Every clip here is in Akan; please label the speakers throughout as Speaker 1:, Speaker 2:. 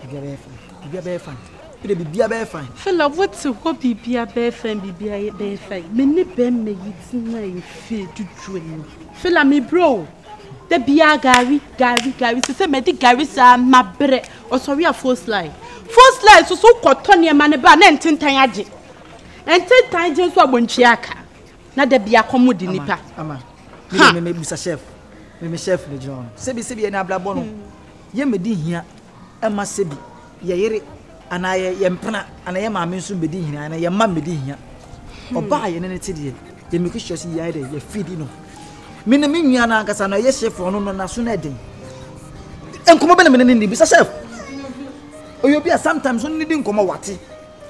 Speaker 1: Bibia be fine. Bibia be fine.
Speaker 2: Fella, what's a hobby? Bibia be fine. Bibia be fine. Me ne be me yitina in feel to join. Fella, me bro. The bia Gary. Se me di Gary sa ma bre. O sorry a first line. First line so cotton ya man ba na entintan age. Entintan age so abonchiaka. Na de bia komodi nipa.
Speaker 1: Ama. Me busa chef. Me chef le John. Sebi na bla bono. Ye me di hia. Ema sebi. Ye yere ana ye mpena ana ye maame nso bedi hia ana ye ma bedi hia. Oba ye ne ti de. Ye me kwhwɛ si ye de ye feed no. Me ne me nua na ankasa na ye chef no na so na den. Enkomo be ne ni bisa chef. Oyobi sometimes on need nkomo wate.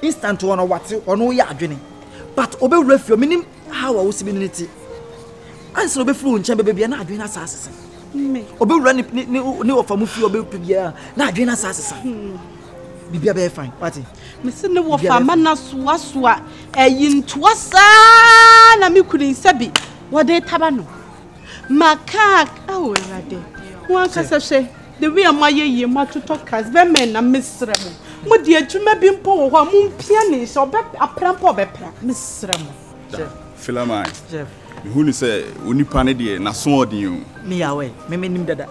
Speaker 1: Instant one wate ono ye adwene. But obe refio minim how I was be ti. Answer obe flu nche bebe bia na adwene asase. Me. Obe wura ni ofamu fi obe bia na adwene asase. Bibia be fine. Wati.
Speaker 2: Me se ne wo fama na soa eyintoa sa na me kudin sabi. Wo de taba no. Makak awo rade. Wan kasa hwe. The way am I ye matutokas be men na misra mo. Mo de adwuma bi mpo wo ho mo mpia ne so be aprampo be pra misra mo.
Speaker 3: Fillaman. Chef. Who ni say onipa ne de na so odin o.
Speaker 1: Me yawe. Me nim dada.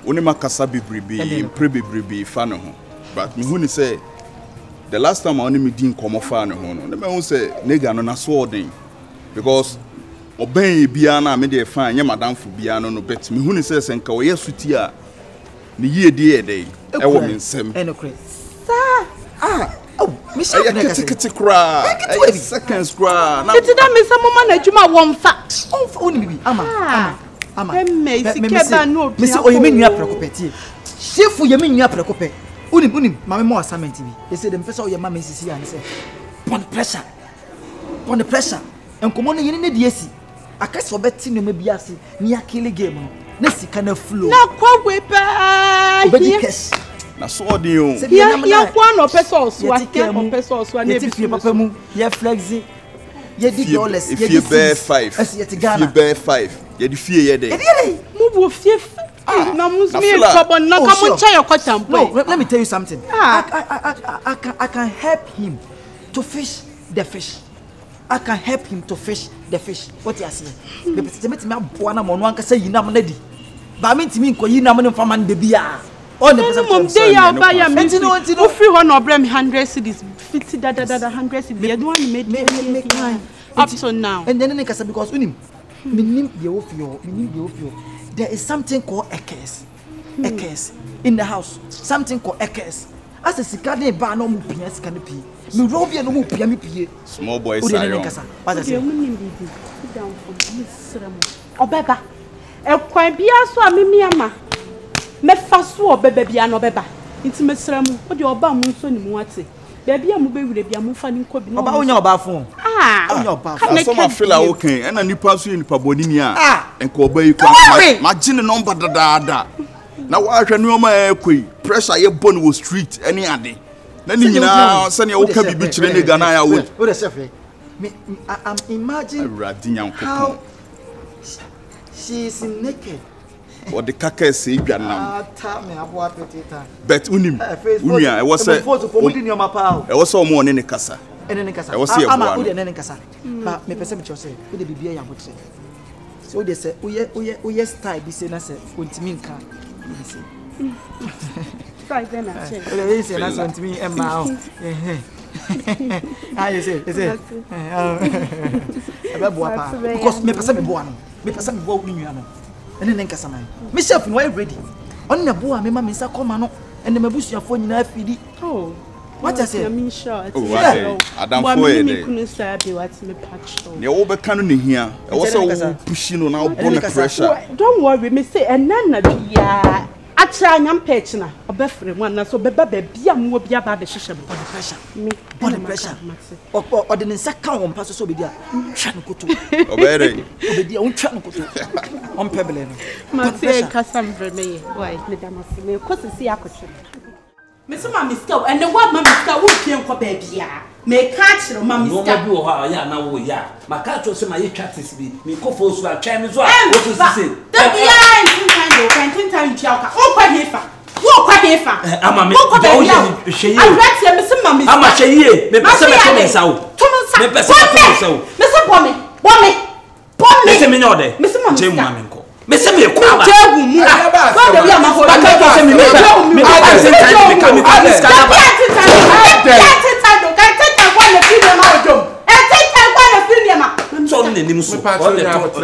Speaker 3: Oni makasa bibribi, prebibribi fa no ho. But me who ni say the last time I only me din komo fa no ho no. Me who say nega no na so odin because oben bia na me de fa nya madam fu bia no bet me who ni say senka wo yesuti a ni ye de e wo me nsem
Speaker 1: oh me say
Speaker 3: kiti kra seconds kra
Speaker 2: na it da me some man adwuma won fa
Speaker 1: oni bibi ama
Speaker 2: me sikeba no
Speaker 1: me say oye me nua prekopetie chef ye me nua prekope unim mama mo assignment bi they say dem pesa oye mama sisi an say pon pressure enkomo no yene ne die si akase obeti no ma bi ase ni akile game no na sika na flow
Speaker 2: na kwagwe pa
Speaker 1: obedi cash
Speaker 3: na so odin o
Speaker 2: ya kwa no peso so ake on peso so na
Speaker 1: bi fi papa mu ye flexi ye di dollars
Speaker 3: ye di 5
Speaker 1: as ye ti Ghana
Speaker 3: ye be 5 ye di fie ye dey
Speaker 2: mu bo fie na musmi trouble na ka mo ncha your kwatampo
Speaker 1: no let me tell you something I can help him to fish the fish. I can help him to fish the fish. What you say? The person me aboa na mo no anka say yinam na di. Ba me ntimi nko yinam no fama no be bia. All the person
Speaker 2: mom dey ya ba ya me no free ho no brem 100 cedis 50 da 100 cedis. You don't want made me time up to now.
Speaker 1: And then because unim me nim the ofio, there is something called ekes. Ekes in the house. Something called ekes. As a sikade ba no mu pia sikane pi. Me robia no mu pia me pie.
Speaker 3: Small boys are young.
Speaker 1: What I say?
Speaker 2: Sit down for Mr. Obeba. E kwan bia so a me ama. Me fa so obeba bia no beba. Nti Mr. mu, wo de oba mu so ni mu ate. Bia a mu be wure bia mu fa ni nko bi no.
Speaker 1: Oba onya oba fun. Onya oba fun.
Speaker 3: Some of feel okay. And nipa so nipa boni ni a. Enko oba yi kwa. Ma gine number da. Na wa hwe ni o ma ekoi. Pressure ye born wo street any ade. Na ni nyina se ne wo ka bibi kire ne Ghana ya wo.
Speaker 1: Wo de chef. Me I'm imagine how she is naked.
Speaker 3: Or the kaka say dwanam.
Speaker 1: Me aboa petita.
Speaker 3: Bet unim. Unia e wo se. E wo se o mo ne kasa.
Speaker 1: Ene kasa.
Speaker 3: Ama
Speaker 1: wo de ne kasa. Ba me pese me cho se. Wo de bibia ya botre. So they say uye style bi se na se ontimi nka.
Speaker 2: Try then I check.
Speaker 1: They say na so ontimi emma o. Ah you say. Abeboa pa. Because me pese me boa no. Me pese me boa unua no. Ene ne nkasa man. Me chef no I ready. On na boa me ma me nsa koma no. Ene mabusuafo nyina afidi.
Speaker 2: Oh.
Speaker 1: What I say?
Speaker 2: I'm sure.
Speaker 3: Adam for
Speaker 2: me couldn't say what me patch.
Speaker 3: Ne wo be kanu ne hia. E wo se pushing no na wo born pressure.
Speaker 2: Don't worry, me say enana bia. Acha nyam patch na. Obefre mu na so beba bia mu bia ba be hihye me pressure. Me body pressure. O de nsa kan wo mpaso so be dia. Twa no koto.
Speaker 3: Obere.
Speaker 1: Obedi on twa no koto. On pebble no.
Speaker 2: Ma say kasam vreme. Why? Me damasi me ko se akotwe. Mr. Mamiska, and the one Mamiska who came for baby. May catch your Mamiska. No, ya now, ya. My catch was my chattis be. Me go for so Chinese. What to say? The behind 10 time, 10 time, Chaka. Oh, quite here. Walk kwa hefa
Speaker 4: ama me
Speaker 2: kwa
Speaker 4: do
Speaker 2: ya
Speaker 4: hweye
Speaker 2: abrati me se mama
Speaker 4: ama hweye me pese me to nsa wo me pese me to nsa wo
Speaker 2: me se bomi me
Speaker 4: se me nyode
Speaker 2: me se mama
Speaker 4: je mu mame nko me se me kwa ba
Speaker 2: jagu mu kwa de ya ma ho
Speaker 4: ba ka se me me ka se time me ka me ka this kana ba so ne nim so all the talk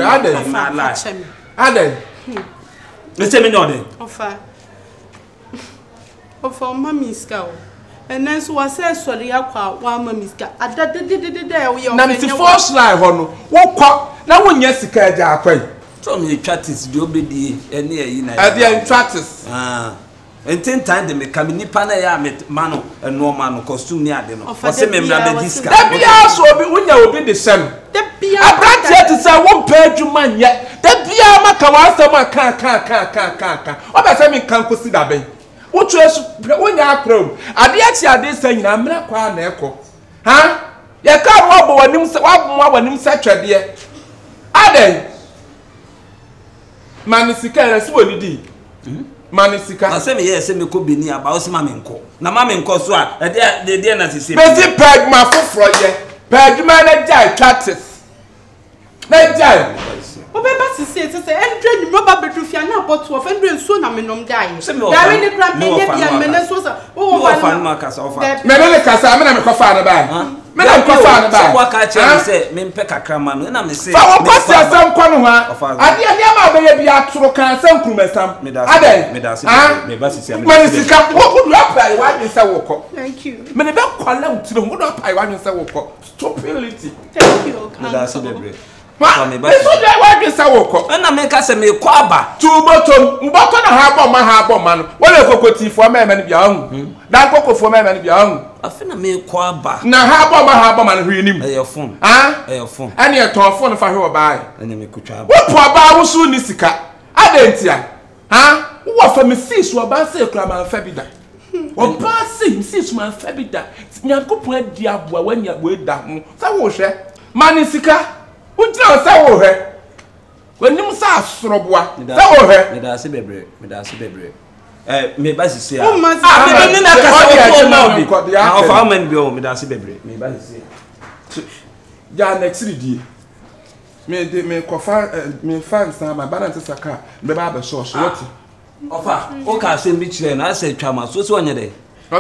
Speaker 5: Aden.
Speaker 4: Me se me nyode
Speaker 2: Ofa mama ska o enen so wa se sori akwa wa mama ska adadededede we yo
Speaker 5: Na me first line ho no wo kwa na wo nya sika aja akwan
Speaker 4: so me chatis di obedi ene yi na
Speaker 5: Ade chatis
Speaker 4: enten time de me kam nipa na ya me mano eno mano costume ni ade no o se me mra be diska
Speaker 5: da bia so obi wonya obi de sem
Speaker 2: da bia
Speaker 5: abrati ti say wo pa adwuma nye da bia maka wa asem aka o be say me kan kosi da ben wo tuesu wonya akrom ade achi ade sa nyina mra kwa na eko ha ye ka wo bo wanim se wa wanim se twede ade manisika na si woni di manisika
Speaker 4: na se me ye se me ko beni aba o se ma me nko na ma me nko so a de na sese
Speaker 5: me si peg ma foforo ye peg ma na jai chatis na jai
Speaker 2: Obeba sisi seendre ni roba bedufia na bottle ofendre nso na menom dai.
Speaker 4: Dari
Speaker 2: Dari ni kra me ye bia me na so sa.
Speaker 4: O fan ma kasa o fa.
Speaker 5: Me no le kasa me na me kofa na ba. Me na kofa na ba.
Speaker 4: So wa ka che me se me mpe kakra ma no na me se.
Speaker 5: Fa wo kwasi asam kwa no ha. Ade ade ma be ye bia toro kan asam kurumesam. Ade.
Speaker 4: Me da se me ba sisi am.
Speaker 5: Me sika wo do apply wa nse wo ko.
Speaker 2: Thank you.
Speaker 5: Me ne be kwala utire wo do apply wa nse wo ko. Stupidity.
Speaker 2: Thank you.
Speaker 4: Me da se bebre.
Speaker 5: Me so dey wa nse wo ko.
Speaker 4: Na me ka se me ko aba.
Speaker 5: Tubotom mboto na ha bom ma no. Wo le kokotifo ma me ne bia hu. Dan kokofo ma me ne bia hu.
Speaker 4: Afina me ko aba.
Speaker 5: Na ha bom ma no hwi nim.
Speaker 4: Eyo phone. Eyo phone.
Speaker 5: Ani e ton phone fa hwe obai.
Speaker 4: Ene me kutwa aba.
Speaker 5: Wo po aba wo su ni sika. Adentia. Wo fa me sis wo ba se kura ma fa bi da. Wo ba se sis ma fa bi da. Nyankopon adi aboa wanya wo da ho. Sa wo hwe. Mani sika. Wo tira sa wo hwe. Wanim sa asoroboa. Sa wo hwe.
Speaker 4: Me da se bebre. Me ba sisi a.
Speaker 2: O ma
Speaker 4: me na kasa o na obi. Na of how many be o me da se bebre. Me ba sisi.
Speaker 5: Ja next die. Me kofa me fans na ma balance saka. Me ba be so what.
Speaker 4: Ofa, o ka se mbi kire na ase twama so se onye de.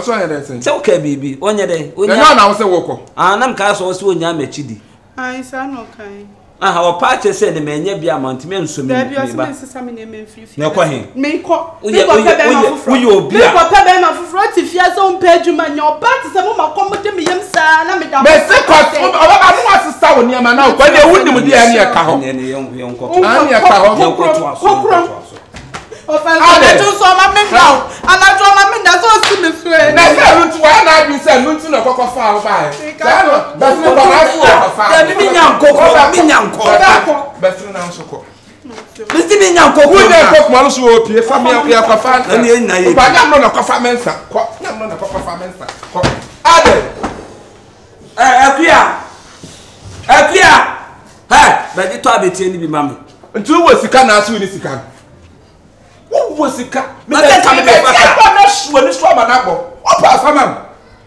Speaker 5: So onye de sen.
Speaker 4: Se o ka bibi, onye de.
Speaker 5: Onya na wo se wo ko.
Speaker 4: Nam ka so se onya machidi.
Speaker 2: Ai sa no kai.
Speaker 4: O pa che se ne menye bia mantime nso mi.
Speaker 2: Da bia so me sesa me ne memfirifi.
Speaker 4: Ne kwa hin.
Speaker 2: Me ko.
Speaker 4: Uye obi a.
Speaker 2: Me ko pe be ma fufuro ti fia so mpa adwuma nya o pa ti se mo makomo de me yem sa na me da.
Speaker 5: Me se ko oba ba mo asesa wo niam na ko de wunim de ani e ka ho.
Speaker 4: Ne yon ko.
Speaker 5: Ani e ka ho.
Speaker 2: Kokro. Anajo so ma me now. Anajo ma me da so si me fue.
Speaker 5: Na se lutu wa na bi se lutu na kokko fa wo ba. Sa no, da se ko na fu wo fa.
Speaker 4: Da mi nyanko.
Speaker 5: Besru na so ko.
Speaker 4: Mesti mi nyanko.
Speaker 5: Wo na kokko ma so wo pie fa mi ya ko fa.
Speaker 4: Na ni na ye.
Speaker 5: Ba nyam no na ko fa mensa. Ko nyam no na ko fa mensa. Ko. Ade. Akuya. Ba di to abeti ni bi mami. Ntu wo sika na aso ni sika. Wo sika me dey come be fa na shuo ni so ma na bo o pa famam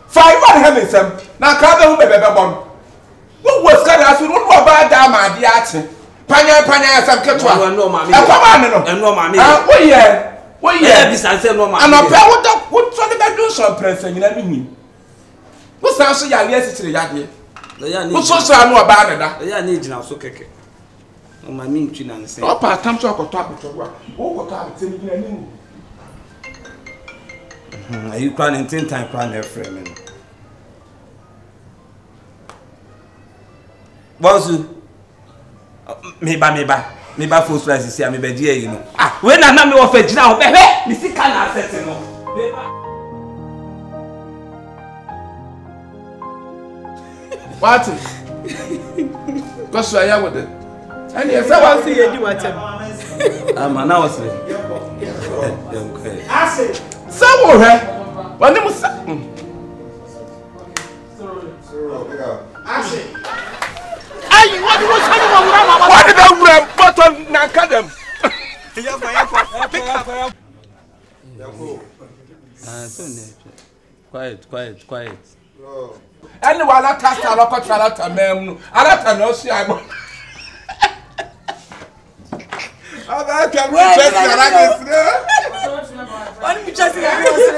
Speaker 5: fa iwa na me sem na ka be hu bebe bon wo sika na so wo ba da ma di ati panya sam ketwa
Speaker 4: no mami
Speaker 5: e kwa ma ne
Speaker 4: no mami
Speaker 5: wo ye
Speaker 4: bi san se no mami
Speaker 5: ana pe wo so de be do so pressa nyina ni hu wo san so ya le asitire ya de wo so anu oba ne da
Speaker 4: ya ni gina so keke o mami ntwi na nse
Speaker 5: o pa tam so akoto abetwa wo ko ta abete ni gina ni
Speaker 4: you crying 10 time crying there frame me bozu me ba full price see me be die you know we na me wo fa gina ho be me sika na asset no me ba
Speaker 5: what gosu aya with it and you
Speaker 2: say one thing you do what
Speaker 4: na was it
Speaker 5: ase sawo he wani musa ase
Speaker 2: ayi what was happening on mama
Speaker 5: what did I wear button na kadam
Speaker 6: Yako.
Speaker 4: Quiet.
Speaker 5: Any wala casta local tralata mem. Alata no see I. Aba can we just
Speaker 1: What we just say?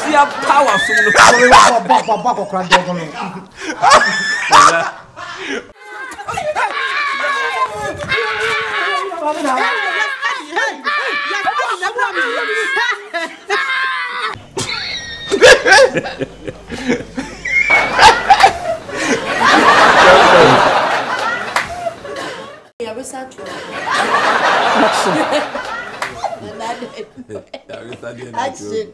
Speaker 4: See a powerful.
Speaker 1: Action.